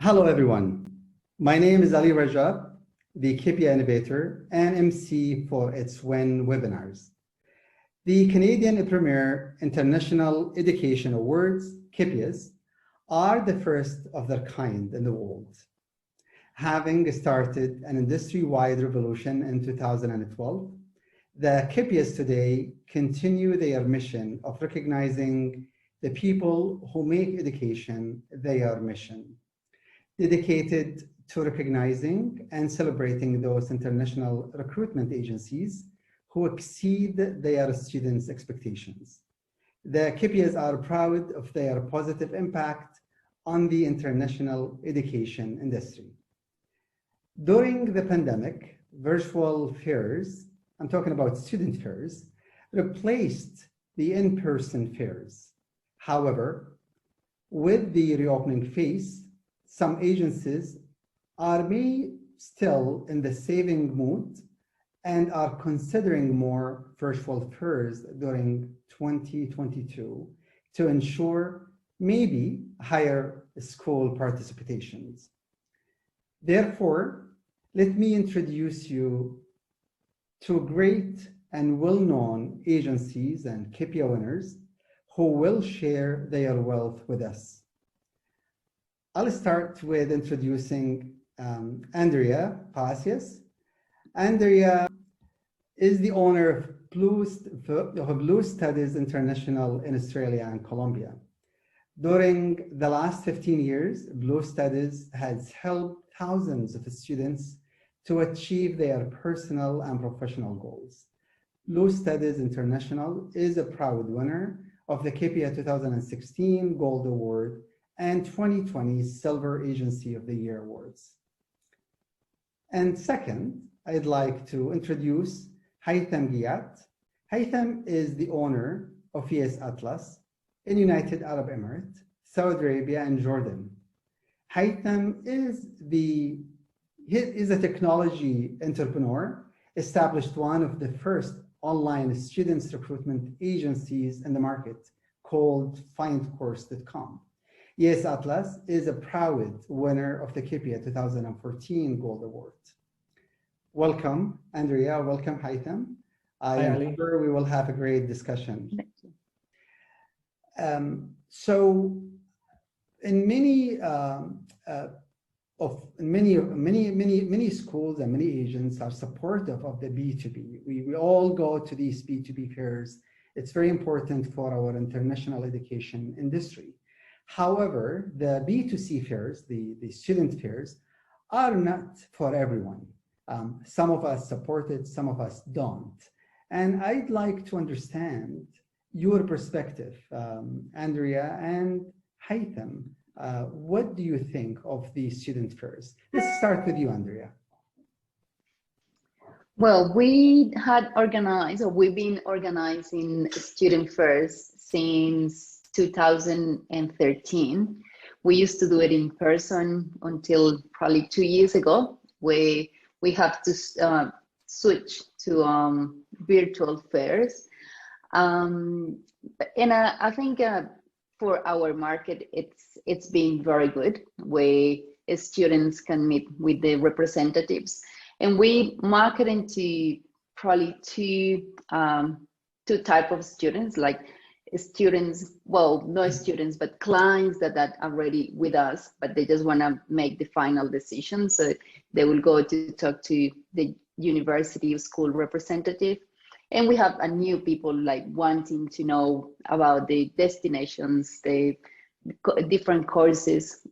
Hello, everyone. My name is Ali Rajab, the CPIEA innovator and MC for its WinWebinars. The Canadian Premier International Education Awards, CPIEAs, are the first of their kind in the world. Having started an industry-wide revolution in 2012, the CPIEAs today continue their mission of recognizing the people who make education their mission, dedicated to recognizing and celebrating those international recruitment agencies who exceed their students' expectations. The CPIEAs are proud of their positive impact on the international education industry. During the pandemic, virtual fairs, I'm talking about student fairs, replaced the in-person fairs. However, with the reopening phase, some agencies are still in the saving mood and are considering more virtual fairs during 2022 to ensure maybe higher school participations. Therefore, let me introduce you to great and well-known agencies and CPIEA winners who will share their wealth with us. I'll start with introducing Andrea Pacias. Andrea is the owner of Blue Studies International in Australia and Colombia. During the last 15 years, Blue Studies has helped thousands of students to achieve their personal and professional goals. Blue Studies International is a proud winner of the CPIEA 2016 Gold Award and 2020 Silver Agency of the Year Awards. And second, I'd like to introduce Haytham Giyat. Haytham is the owner of Yes Atlas in United Arab Emirates, Saudi Arabia, and Jordan. Haytham is a technology entrepreneur, established one of the first online students recruitment agencies in the market called findcourse.com. Yes Atlas is a proud winner of the CPIEA 2014 Gold Award. Welcome, Andrea. Welcome, Haytham. I'm sure we will have a great discussion. Thank you. So, in many schools and many agents are supportive of the B2B. We all go to these B2B fairs. It's very important for our international education industry. However, the B2C fairs, the student fairs, are not for everyone. Some of us support it, some of us don't. And I'd like to understand your perspective, Andrea and Haytham. What do you think of these student fairs? Let's start with you, Andrea. Well, we've been organizing student fairs since 2013. We used to do it in person until probably 2 years ago. We have to switch to virtual fairs. And I think for our market, it's been very good, where students can meet with the representatives. And we market into probably two types of students, like students, well, no students, but clients that are already with us, but they just want to make the final decision. So they will go to talk to the university or school representative. And we have a new people like wanting to know about the destinations, the different courses.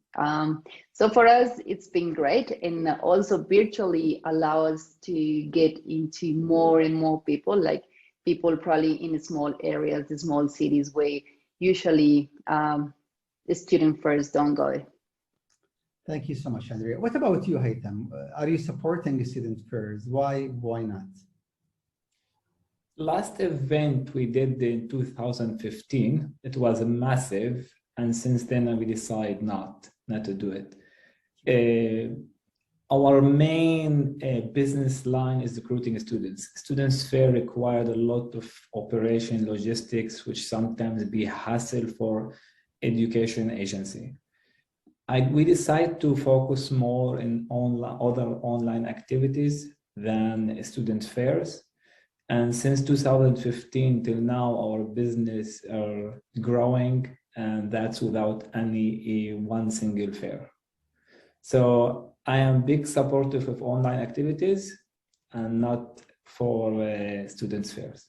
So for us, it's been great, and also virtually allow us to get into more and more people, like people probably in small areas, the small cities where usually the student fairs don't go. Thank you so much, Andrea. What about you, Haytham? Are you supporting student fairs? Why not? Last event we did in 2015, it was massive, and since then we decided not to do it. Our main business line is recruiting students. Students fair required a lot of operation logistics, which sometimes be hassle for education agency. we decided to focus more in other online activities than student fairs. And since 2015 till now, our business are growing, and that's without any one single fair. So I am big supporter of online activities and not for students fairs.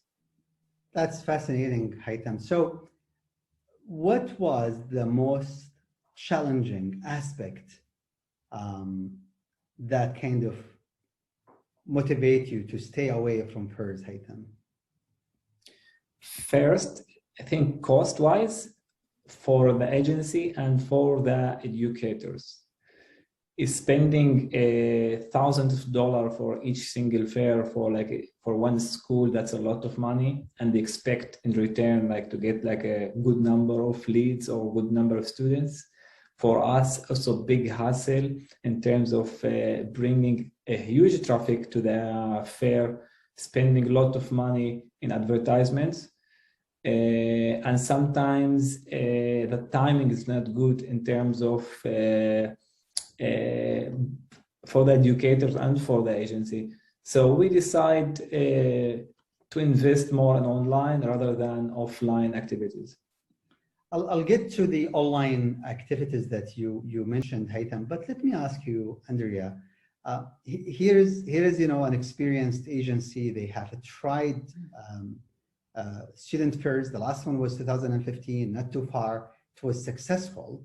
That's fascinating, Haitham. So what was the most challenging aspect that kind of motivate you to stay away from fairs, Haitham? First, I think cost-wise for the agency and for the educators. Is spending thousands of dollars for each single fair for one school, that's a lot of money, and they expect in return to get a good number of leads or good number of students. For us, also big hassle in terms of bringing a huge traffic to the fair, spending a lot of money in advertisements, and sometimes the timing is not good in terms of for the educators and for the agency. So we decide to invest more in online rather than offline activities. I'll get to the online activities that you mentioned, Haitham, but let me ask you, Andrea, here's an experienced agency. They have tried student fairs. The last one was 2015, not too far. It was successful.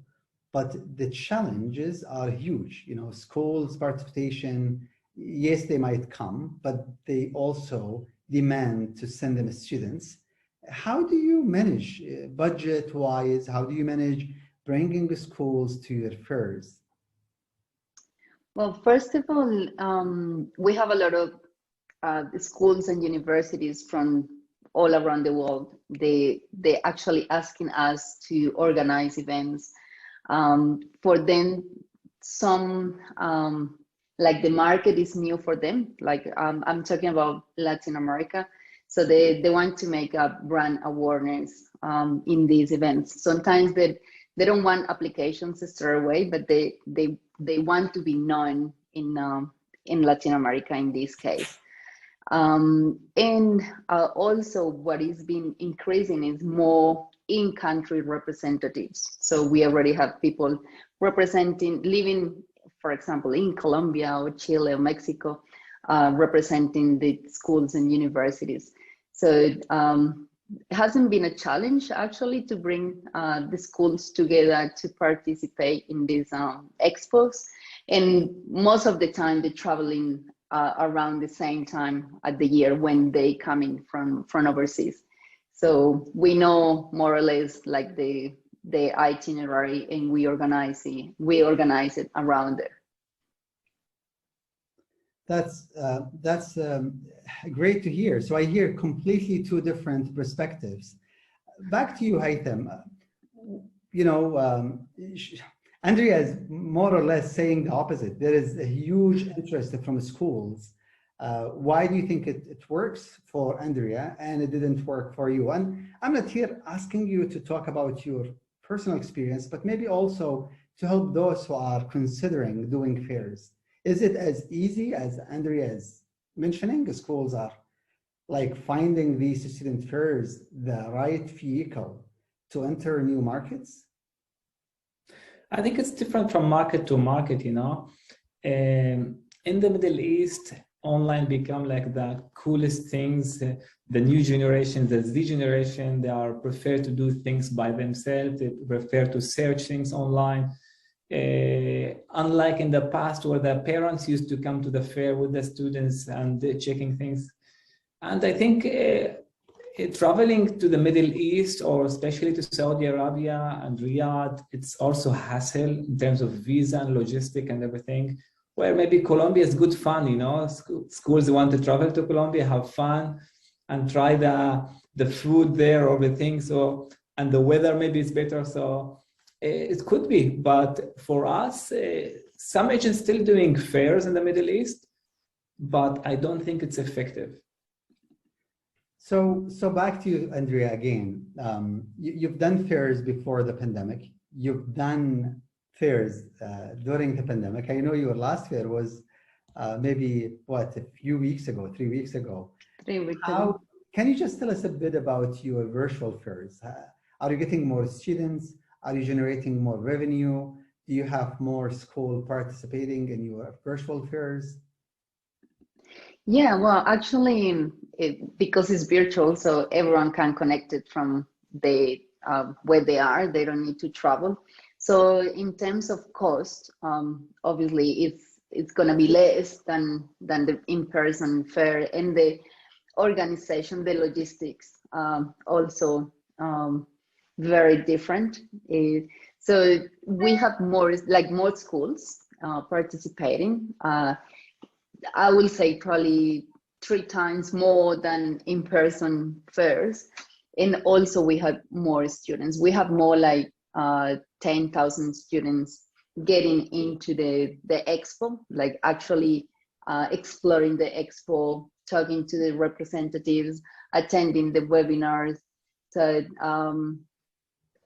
But the challenges are huge. Schools participation, yes, they might come, but they also demand to send them students. How do you manage budget-wise? How do you manage bringing the schools to your fairs? Well, first of all, we have a lot of schools and universities from all around the world. They actually asking us to organize events. For them, some the market is new for them. I'm talking about Latin America, so they want to make a brand awareness in these events. Sometimes they don't want applications straight away, but they want to be known in Latin America in this case. And also what is been increasing is more in-country representatives. So we already have people living, for example, in Colombia or Chile or Mexico, representing the schools and universities. So it hasn't been a challenge actually to bring the schools together to participate in these expos. And most of the time they're traveling around the same time at the year when they come in from overseas. So we know more or less the itinerary, and we organize it around it. That's great to hear. So I hear completely two different perspectives. Back to you, Haitham. Andrea is more or less saying the opposite. There is a huge interest from schools. Why do you think it works for Andrea and it didn't work for you? And I'm not here asking you to talk about your personal experience, but maybe also to help those who are considering doing fairs. Is it as easy as Andrea is mentioning? The schools are finding these student fairs the right vehicle to enter new markets? I think it's different from market to market, In the Middle East, online become the coolest things. The new generation, the Z generation, they prefer to do things by themselves. They prefer to search things online. Unlike in the past where the parents used to come to the fair with the students and checking things. And I think traveling to the Middle East, or especially to Saudi Arabia and Riyadh, it's also hassle in terms of visa and logistic and everything, where maybe Colombia is good fun, schools want to travel to Colombia, have fun and try the food there or everything. So, and the weather maybe is better. So it could be, but for us, some agents still doing fairs in the Middle East, but I don't think it's effective. So back to you, Andrea, again. You've done fairs before the pandemic. You've done fairs during the pandemic. I know your last fair was maybe what, a few weeks ago, 3 weeks ago. 3 weeks ago. Can you just tell us a bit about your virtual fairs? Are you getting more students? Are you generating more revenue? Do you have more schools participating in your virtual fairs? Yeah, well, actually, because it's virtual, so everyone can connect it from where they are. They don't need to travel. So in terms of cost, obviously, it's going to be less than the in-person fair, and the organization, the logistics, also very different. So we have more schools participating. I will say probably 3 times more than in-person fairs. And also we have more students. We have more like 10,000 students getting into the expo, like actually exploring the expo, talking to the representatives, attending the webinars. So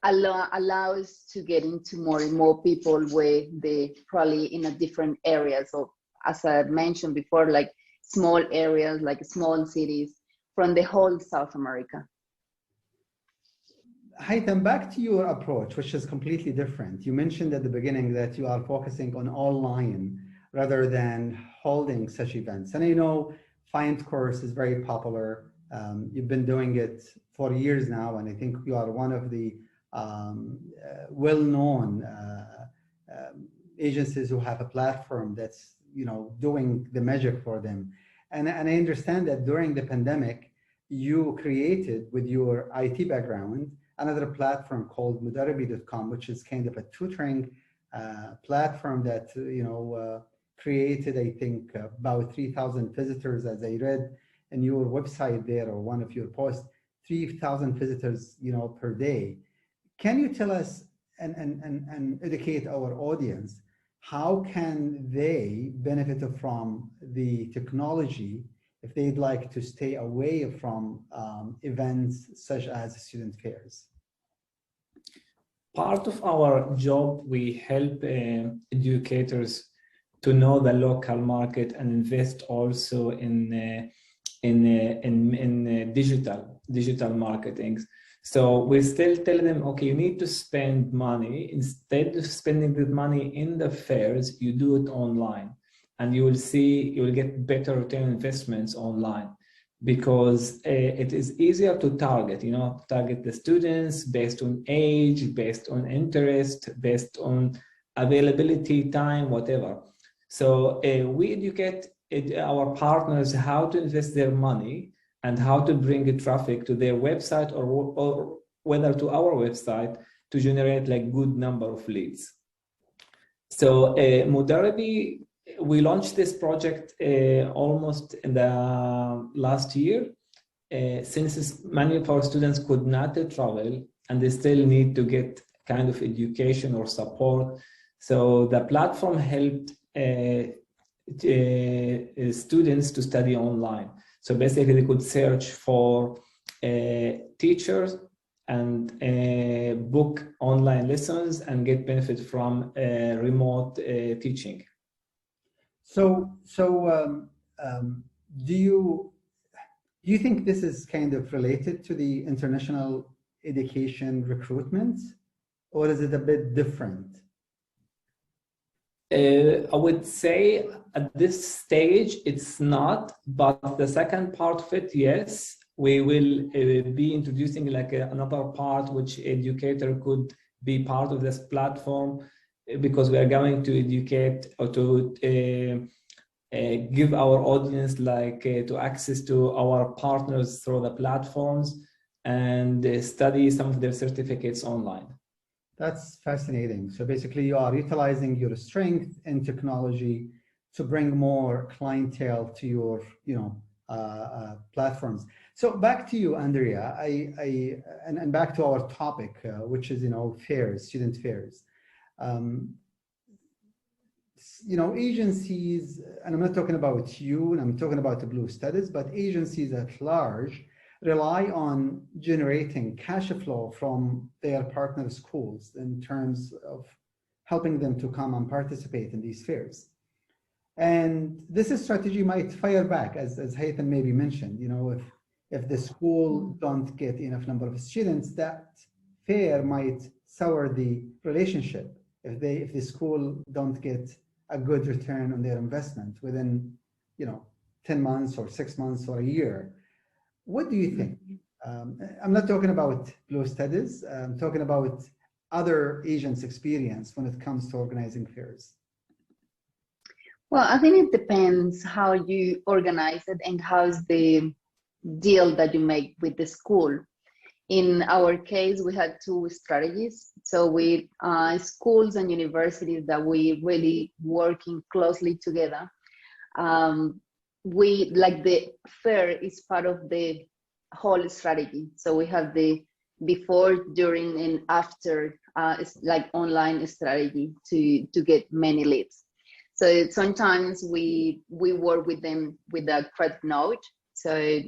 allows to get into more and more people where they probably in a different areas of, as I mentioned before, like small areas, like small cities from the whole South America. Haitham, back to your approach, which is completely different. You mentioned at the beginning that you are focusing on online rather than holding such events. And I know Find Course is very popular. You've been doing it for years now, and I think you are one of the well-known agencies who have a platform that's doing the magic for them. And I understand that during the pandemic, you created, with your IT background, another platform called Mudarabi.com, which is kind of a tutoring platform that created, I think, about 3,000 visitors, as I read in your website there, or one of your posts, 3,000 visitors, per day. Can you tell us and educate our audience, how can they benefit from the technology if they'd like to stay away from events such as student fairs? Part of our job, we help educators to know the local market and invest also in digital marketing. So we still tell them, okay, you need to spend money. Instead of spending the money in the fairs, you do it online, and you will get better return on investments online, because it is easier to target, target the students based on age, based on interest, based on availability, time, whatever. So we educate our partners how to invest their money and how to bring traffic to their website or whether to our website to generate like good number of leads. So Mudarabi, we launched this project almost in the last year, since many of our students could not travel and they still need to get kind of education or support. So the platform helped students to study online. So basically they could search for teachers and book online lessons and get benefit from remote teaching. So do you think this is kind of related to the international education recruitment, or is it a bit different? I would say at this stage it's not, but the second part of it, yes, we will be introducing like another part which educator could be part of this platform, because we are going to educate or to give our audience like to access to our partners through the platforms and study some of their certificates online. That's fascinating. So basically you are utilizing your strength in technology to bring more clientele to your platforms. So back to you, Andrea, and back to our topic, which is fairs, student fairs. Agencies, and I'm not talking about you, and I'm talking about the Blue Studies, but agencies at large rely on generating cash flow from their partner schools in terms of helping them to come and participate in these fairs. And this strategy might fire back, as Haytham maybe mentioned. If the school don't get enough number of students, that fair might sour the relationship. If the school don't get a good return on their investment within 10 months or 6 months or a year. What do you think? I'm not talking about Blue Studies. I'm talking about other agents' experience when it comes to organizing fairs. Well, I think it depends how you organize it and how's the deal that you make with the school. In our case, we had two strategies. So with schools and universities that we really working closely together, we like the fair is part of the whole strategy. So we have the before, during, and after it's like online strategy to get many leads. So sometimes we work with them with a credit note. So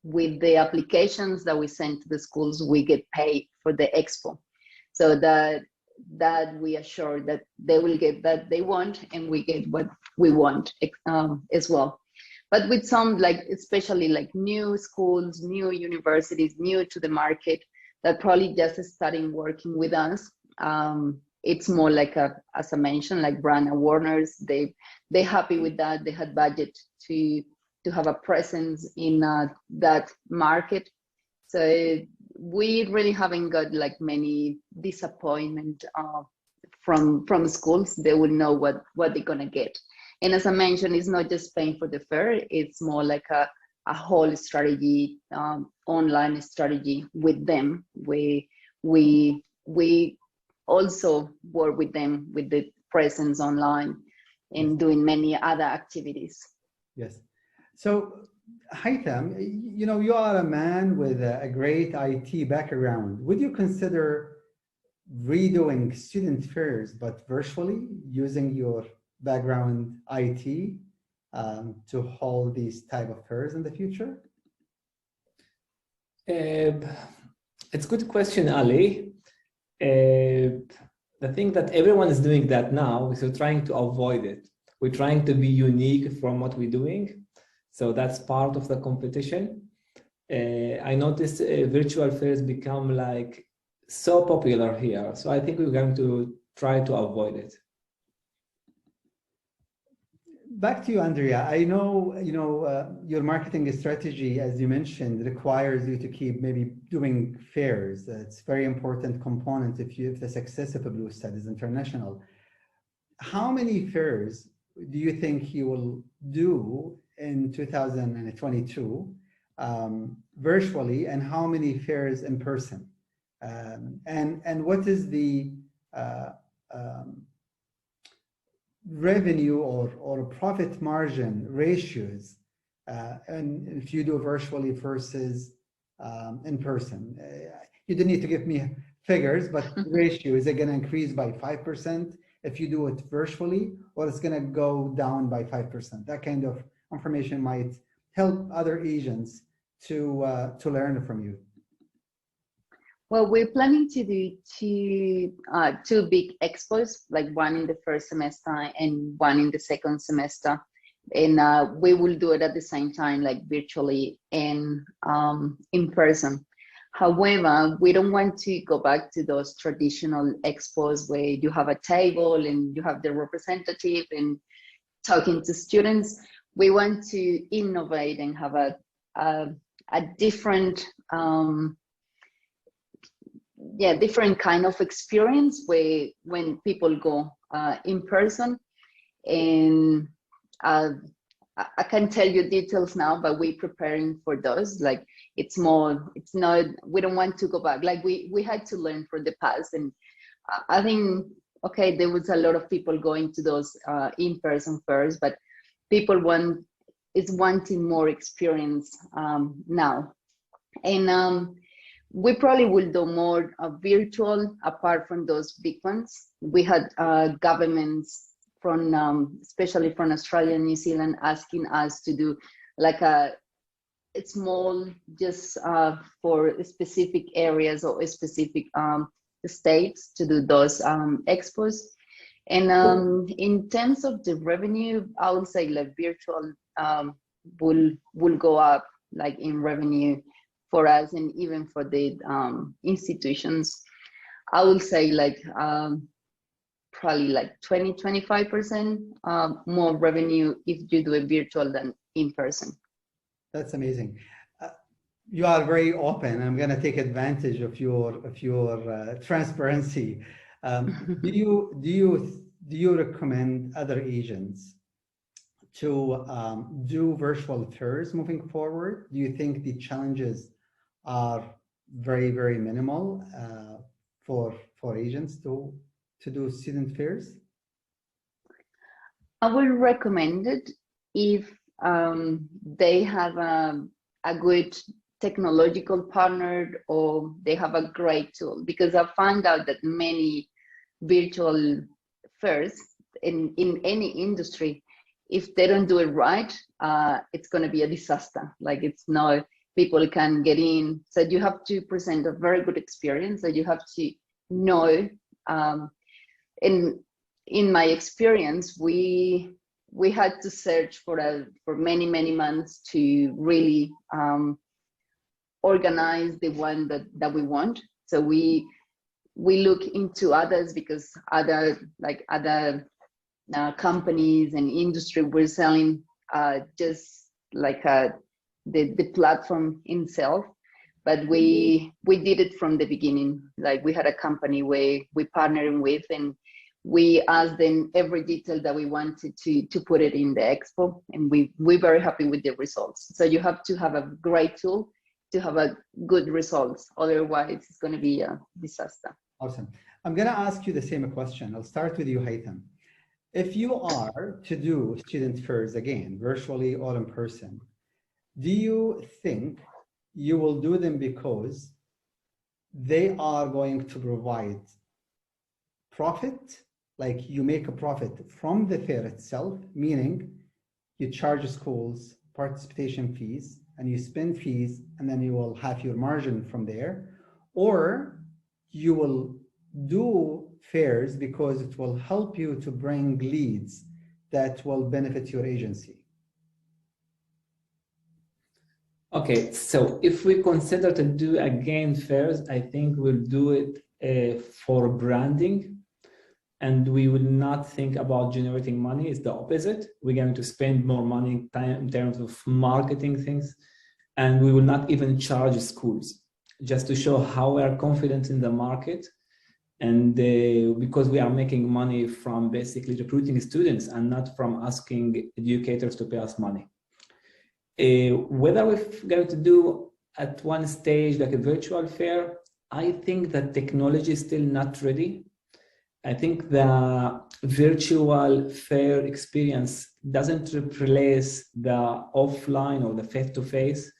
with the applications that we send to the schools, we get paid for the expo. So that we assure that they will get that they want, and we get what we want as well. But with some, like especially like new schools, new universities, new to the market, that probably just starting working with us, it's more like as I mentioned, like brand awareness. They're happy with that. They had budget to have a presence in that market. So we really haven't got like many disappointment from schools. They will know what they're gonna get. And as I mentioned, it's not just paying for the fair. It's more like a whole strategy, online strategy with them. We also work with them with the presence online and doing many other activities. Yes. So, Haytham, you are a man with a great IT background. Would you consider redoing student fairs, but virtually, using your background IT to hold these type of fairs in the future? It's a good question, Ali. The thing that everyone is doing that now is we're trying to avoid it. We're trying to be unique from what we're doing. So that's part of the competition. I noticed virtual fairs become like so popular here. So I think we're going to try to avoid it. Back to you, Andrea. I know, your marketing strategy, as you mentioned, requires you to keep maybe doing fairs. It's a very important component if the success of a Blue Studies International. How many fairs do you think you will do in 2022 virtually, and how many fairs in person? And what is the revenue or profit margin ratios and if you do virtually versus in person? You don't need to give me figures, but ratio, is it going to increase by 5% if you do it virtually, or it's going to go down by 5%? That kind of information might help other agents to learn from you. Well, we're planning to do two big expos, like one in the first semester and one in the second semester. And we will do it at the same time, like virtually and in person. However, we don't want to go back to those traditional expos where you have a table and you have the representative and talking to students. We want to innovate and have a different different kind of experience where when people go in person. And I can't tell you details now, but we're preparing for those. Like it's not, we don't want to go back. Like we had to learn from the past. And I think, okay, there was a lot of people going to those in-person fairs, but people wanting more experience now. And we probably will do more virtual apart from those big ones. We had governments from, especially from Australia and New Zealand, asking us to do like a small, just for specific areas or specific states to do those expos. And in terms of the revenue, I would say like virtual will go up like in revenue for us and even for the institutions. I will say like probably like 20-25% more revenue if you do it virtual than in person. That's amazing. You are very open. I'm going to take advantage of your transparency. Do you recommend other agents to do virtual fairs moving forward? Do you think the challenges are very, very minimal for agents to do student fairs? I would recommend it if they have a good technological partner or they have a great tool, because I found out that many virtual fairs in any industry, if they don't do it right, it's going to be a disaster. Like it's no, people can get in. So you have to present a very good experience. So you have to know. In my experience, we had to search for many months to really organize the one that we want. So we look into others because other companies and industry were selling just like the platform itself, but we did it from the beginning. Like we had a company where we partnered with, and we asked them every detail that we wanted to put it in the expo, and we're very happy with the results. So you have to have a great tool to have a good results. Otherwise, it's going to be a disaster. Awesome. I'm going to ask you the same question. I'll start with you, Haitham. If you are to do student fairs again, virtually or in person, do you think you will do them because they are going to provide profit, like you make a profit from the fair itself, meaning you charge schools participation fees and you spend fees and then you will have your margin from there, or you will do fairs because it will help you to bring leads that will benefit your agency? Okay, so if we consider to do again fairs, I think we'll do it for branding, and we will not think about generating money. It's the opposite. We're going to spend more money in terms of marketing things, and we will not even charge schools, just to show how we are confident in the market. And because we are making money from basically recruiting students and not from asking educators to pay us money. Whether we're going to do at one stage like a virtual fair, I think that technology is still not ready. I think the virtual fair experience doesn't replace the offline or the face-to-face.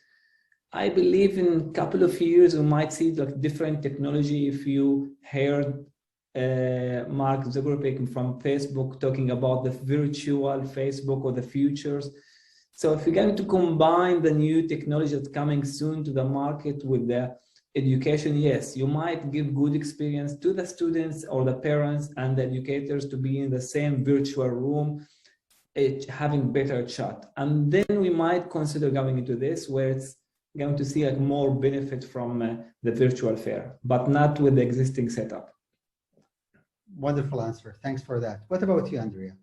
I believe in a couple of years we might see like different technology. If you heard Mark Zuckerberg from Facebook talking about the virtual Facebook or the futures. So if you're going to combine the new technology that's coming soon to the market with the education, yes, you might give good experience to the students or the parents and the educators to be in the same virtual room, having better chat. And then we might consider going into this where it's going to see like more benefit from the virtual fair, but not with the existing setup. Wonderful answer. Thanks for that. What about you, Andrea?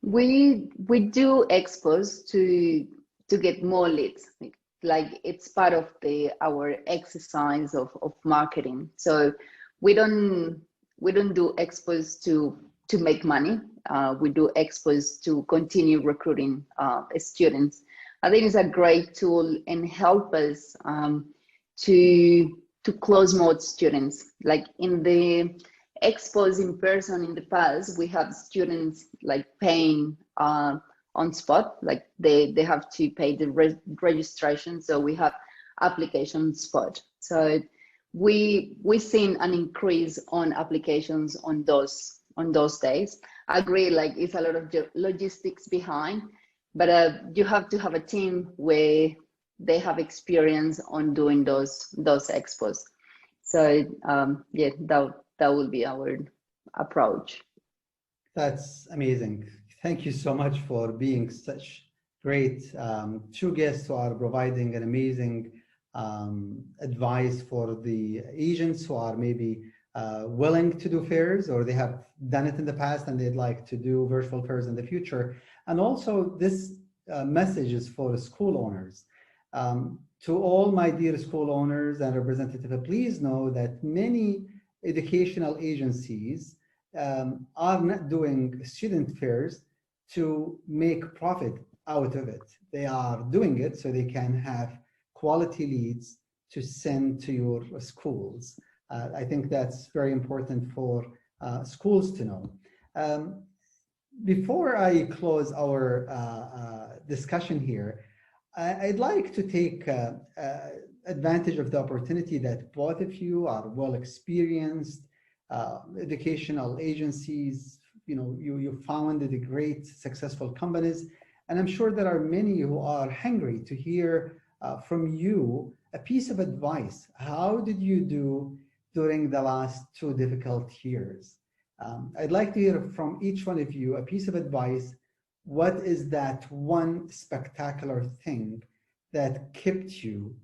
We do expos to get more leads. Like it's part of our exercise of marketing. So we don't do expos to make money. We do expos to continue recruiting students. I think it's a great tool and help us to close more students. Like in the expos in person in the past, we have students like paying on spot, like they have to pay the registration. So we have application spot. So we've seen an increase on applications on those days. I agree, like it's a lot of logistics behind, but you have to have a team where they have experience on doing those expos. So yeah, that will be our approach. That's amazing. Thank you so much for being such great two guests who are providing an amazing advice for the agents who are maybe willing to do fairs, or they have done it in the past and they'd like to do virtual fairs in the future. And also this message is for school owners. To all my dear school owners and representatives, please know that many educational agencies are not doing student fairs to make profit out of it. They are doing it so they can have quality leads to send to your schools. I think that's very important for schools to know. Before I close our discussion here, I'd like to take advantage of the opportunity that both of you are well experienced educational agencies. You know, you founded a great successful companies, and I'm sure there are many who are hungry to hear from you a piece of advice. How did you do during the last 2 difficult years? I'd like to hear from each one of you a piece of advice. What is that one spectacular thing that kept you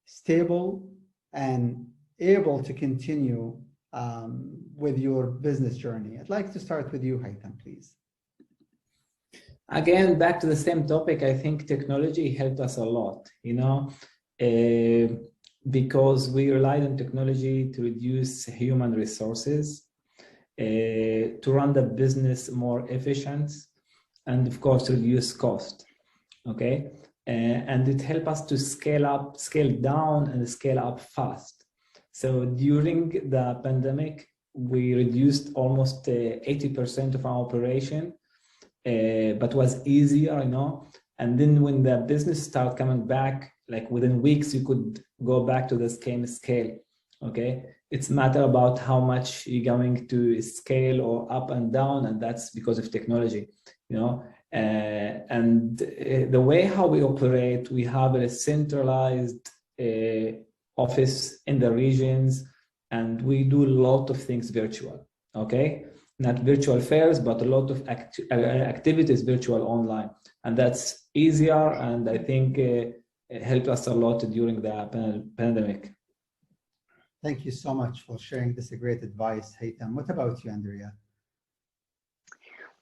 stable and able to continue with your business journey? I'd like to start with you, Haitham, please. Again, back to the same topic, I think technology helped us a lot, you know, because we relied on technology to reduce human resources, to run the business more efficient, and of course, reduce cost, okay? And it helped us to scale up, scale down, and scale up fast. So during the pandemic, we reduced almost 80% of our operation, but was easier, you know. And then when the business started coming back, like within weeks, you could go back to the same scale, okay? It's a matter about how much you're going to scale or up and down, and that's because of technology, you know. And the way how we operate, we have a centralized office in the regions, and we do a lot of things virtual, okay? Not virtual fairs, but a lot of activities virtual online. And that's easier, and I think it helped us a lot during the pandemic. Thank you so much for sharing this great advice, Haitham. What about you, Andrea?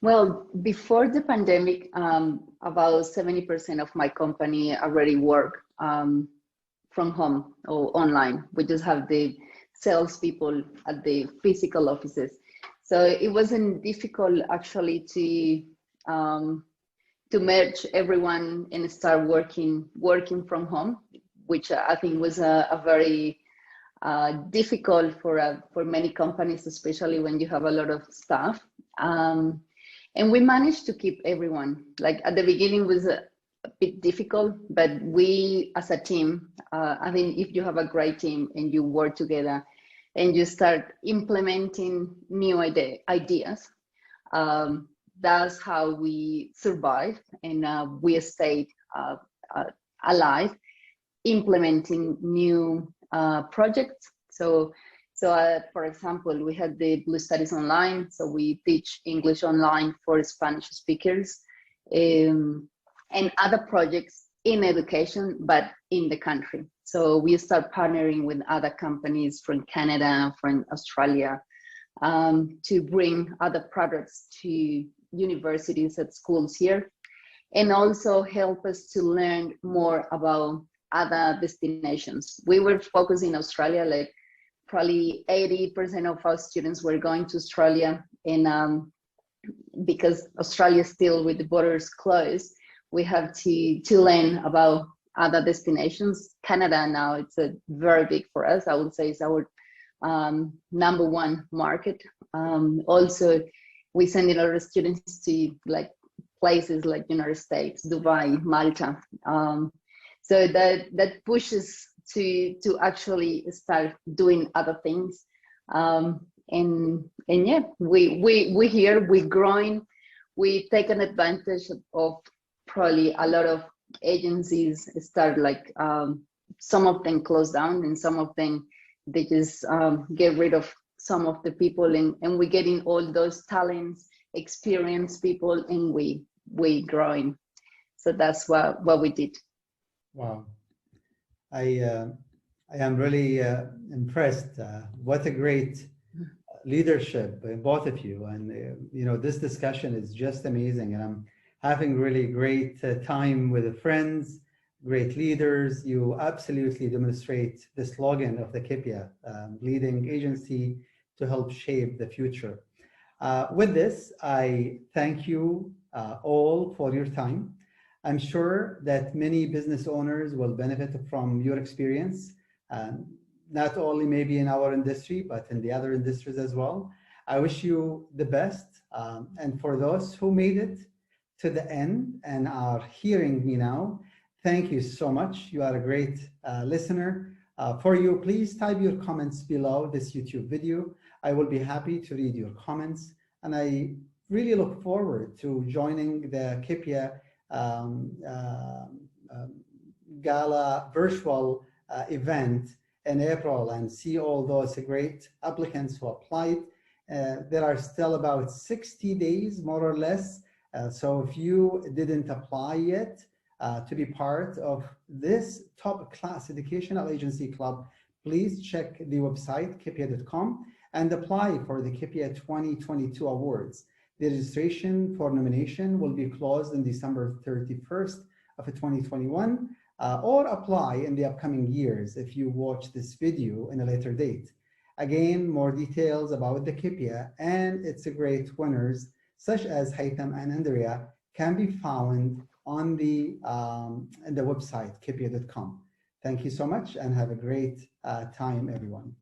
Well, before the pandemic, about 70% of my company already work from home or online. We just have the salespeople at the physical offices. So it wasn't difficult actually to merge everyone and start working from home, which I think was a very difficult for many companies, especially when you have a lot of staff. And we managed to keep everyone. Like at the beginning was a bit difficult, but we as a team, I think if you have a great team and you work together and you start implementing new ideas, that's how we survived, and we stayed alive, implementing new projects. So for example, we had the Blue Studies Online, so we teach English online for Spanish speakers, and other projects in education, but in the country. So we start partnering with other companies from Canada, from Australia, to bring other products to universities and schools here, and also help us to learn more about other destinations. We were focused in Australia, like probably 80% of our students were going to Australia, and because Australia is still with the borders closed, we have to learn about other destinations. Canada now, it's a very big for us. I would say it's our #1 market. Also, we send a lot of students to like places like United States, Dubai, Malta. So that pushes to actually start doing other things. And yeah, we here, we're growing. We take an advantage of probably a lot of agencies start like, some of them close down, and some of them, they just get rid of some of the people, and we're getting all those talents, experienced people, and we growing. So that's what we did. Wow. I am really impressed. What a great leadership by both of you. And, you know, this discussion is just amazing. And I'm having really great time with the friends, great leaders. You absolutely demonstrate the slogan of the CPIEA, leading agency to help shape the future. With this, I thank you all for your time. I'm sure that many business owners will benefit from your experience, not only maybe in our industry, but in the other industries as well. I wish you the best. And for those who made it to the end and are hearing me now, thank you so much. You are a great listener. For you, please type your comments below this YouTube video. I will be happy to read your comments. And I really look forward to joining the CPIEA Gala virtual event in April and see all those great applicants who applied. There are still about 60 days, more or less. So if you didn't apply yet to be part of this top class educational agency club, please check the website, CPIEA.com, and apply for the CPIEA 2022 awards. The registration for nomination will be closed on December 31st of 2021, or apply in the upcoming years if you watch this video in a later date. Again, more details about the CPIEA and its great winners, such as Haitham and Andrea, can be found on the website, CPIEA.com. Thank you so much and have a great time, everyone.